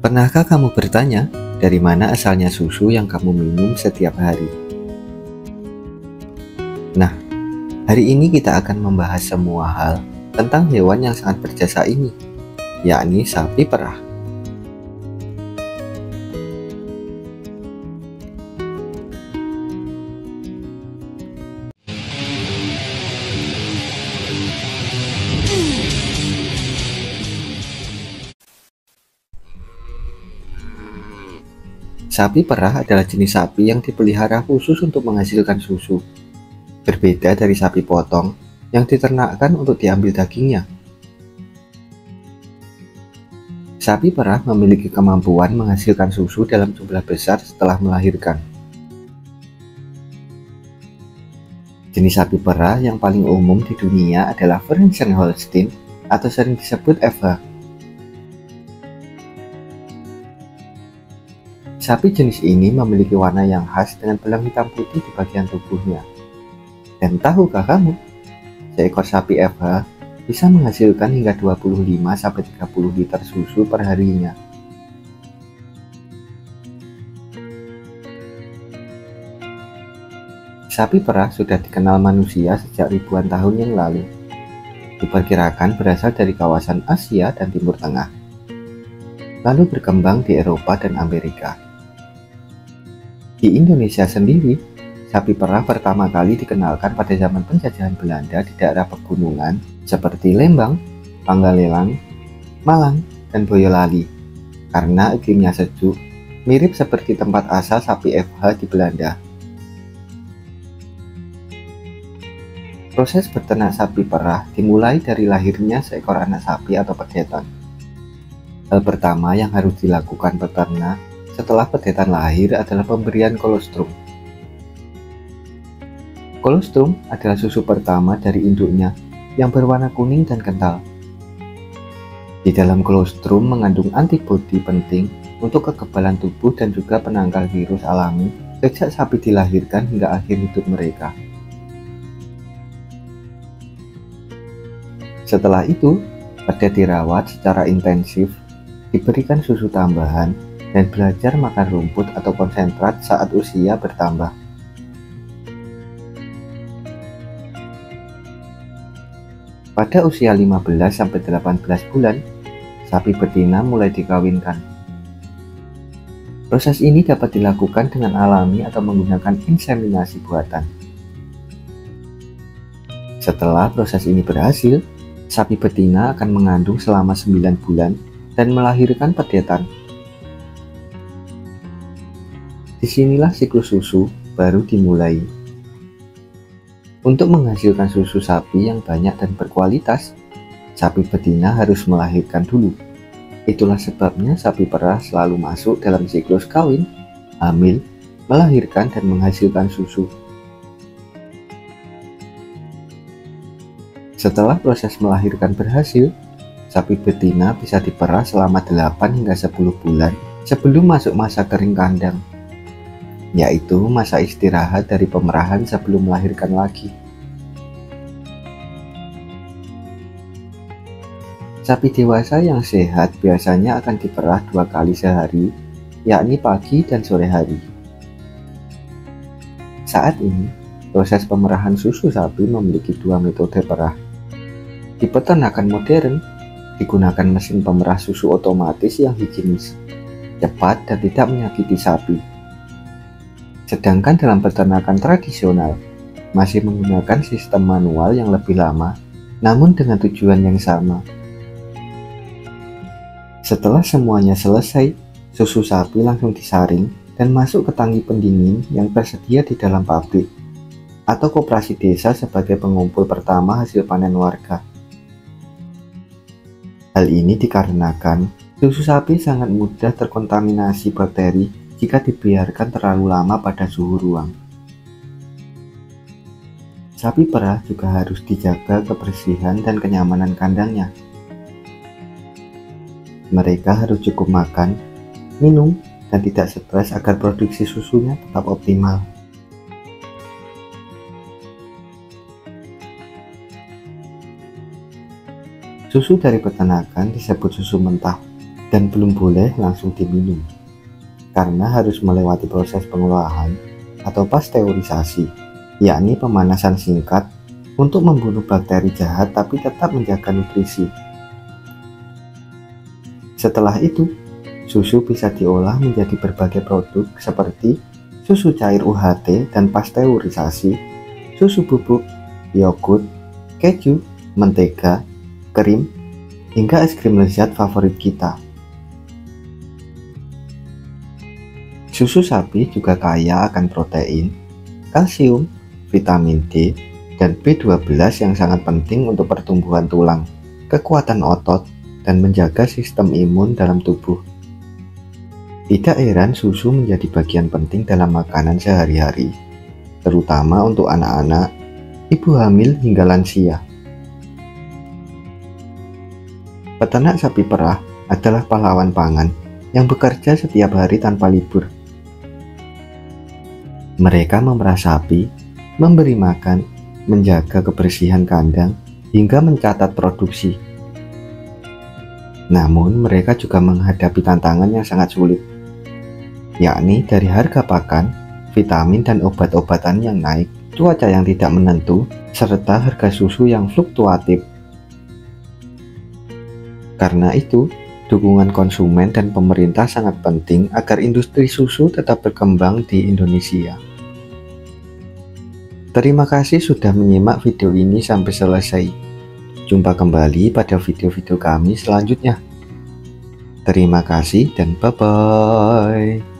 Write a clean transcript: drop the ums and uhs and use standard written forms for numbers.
Pernahkah kamu bertanya, dari mana asalnya susu yang kamu minum setiap hari? Nah, hari ini kita akan membahas semua hal tentang hewan yang sangat berjasa ini, yakni sapi perah. Sapi perah adalah jenis sapi yang dipelihara khusus untuk menghasilkan susu. Berbeda dari sapi potong yang diternakkan untuk diambil dagingnya. Sapi perah memiliki kemampuan menghasilkan susu dalam jumlah besar setelah melahirkan. Jenis sapi perah yang paling umum di dunia adalah Friesian Holstein atau sering disebut FH. Sapi jenis ini memiliki warna yang khas dengan belang hitam putih di bagian tubuhnya. Dan tahukah kamu, seekor sapi FH bisa menghasilkan hingga 25-30 liter susu per harinya. Sapi perah sudah dikenal manusia sejak ribuan tahun yang lalu. Diperkirakan berasal dari kawasan Asia dan Timur Tengah, lalu berkembang di Eropa dan Amerika. Di Indonesia sendiri, sapi perah pertama kali dikenalkan pada zaman penjajahan Belanda di daerah pegunungan seperti Lembang, Panggalelang, Malang, dan Boyolali karena iklimnya sejuk, mirip seperti tempat asal sapi FH di Belanda. Proses beternak sapi perah dimulai dari lahirnya seekor anak sapi atau pedetan. Hal pertama yang harus dilakukan peternak setelah pedetan lahir adalah pemberian kolostrum. Kolostrum adalah susu pertama dari induknya yang berwarna kuning dan kental. Di dalam kolostrum mengandung antibodi penting untuk kekebalan tubuh dan juga penangkal virus alami sejak sapi dilahirkan hingga akhir hidup mereka. Setelah itu, pedet dirawat secara intensif, diberikan susu tambahan, dan belajar makan rumput atau konsentrat saat usia bertambah. Pada usia 15-18 bulan, sapi betina mulai dikawinkan. Proses ini dapat dilakukan dengan alami atau menggunakan inseminasi buatan. Setelah proses ini berhasil, sapi betina akan mengandung selama 9 bulan dan melahirkan pedetan. Disinilah siklus susu baru dimulai. Untuk menghasilkan susu sapi yang banyak dan berkualitas, sapi betina harus melahirkan dulu. Itulah sebabnya sapi perah selalu masuk dalam siklus kawin, hamil, melahirkan, dan menghasilkan susu. Setelah proses melahirkan berhasil, sapi betina bisa diperah selama 8 hingga 10 bulan sebelum masuk masa kering kandang, yaitu masa istirahat dari pemerahan sebelum melahirkan lagi. Sapi dewasa yang sehat biasanya akan diperah 2 kali sehari, yakni pagi dan sore hari. Saat ini, proses pemerahan susu sapi memiliki 2 metode perah. Di peternakan modern, digunakan mesin pemerah susu otomatis yang higienis, cepat, dan tidak menyakiti sapi. Sedangkan dalam peternakan tradisional, masih menggunakan sistem manual yang lebih lama, namun dengan tujuan yang sama. Setelah semuanya selesai, susu sapi langsung disaring dan masuk ke tangki pendingin yang tersedia di dalam pabrik atau koperasi desa sebagai pengumpul pertama hasil panen warga. Hal ini dikarenakan susu sapi sangat mudah terkontaminasi bakteri jika dibiarkan terlalu lama pada suhu ruang. Sapi perah juga harus dijaga kebersihan dan kenyamanan kandangnya. Mereka harus cukup makan, minum, dan tidak stres agar produksi susunya tetap optimal. Susu dari peternakan disebut susu mentah dan belum boleh langsung diminum karena harus melewati proses pengolahan atau pasteurisasi, yakni pemanasan singkat untuk membunuh bakteri jahat tapi tetap menjaga nutrisi. Setelah itu, susu bisa diolah menjadi berbagai produk seperti susu cair UHT dan pasteurisasi, susu bubuk, yogurt, keju, mentega, krim, hingga es krim lezat favorit kita. Susu sapi juga kaya akan protein, kalsium, vitamin D, dan B12 yang sangat penting untuk pertumbuhan tulang, kekuatan otot, dan menjaga sistem imun dalam tubuh. Tidak heran susu menjadi bagian penting dalam makanan sehari-hari, terutama untuk anak-anak, ibu hamil, hingga lansia. Peternak sapi perah adalah pahlawan pangan yang bekerja setiap hari tanpa libur. Mereka memerah sapi, memberi makan, menjaga kebersihan kandang, hingga mencatat produksi. Namun, mereka juga menghadapi tantangan yang sangat sulit, yakni dari harga pakan, vitamin dan obat-obatan yang naik, cuaca yang tidak menentu, serta harga susu yang fluktuatif. Karena itu, dukungan konsumen dan pemerintah sangat penting agar industri susu tetap berkembang di Indonesia. Terima kasih sudah menyimak video ini sampai selesai. Jumpa kembali pada video-video kami selanjutnya. Terima kasih dan bye-bye.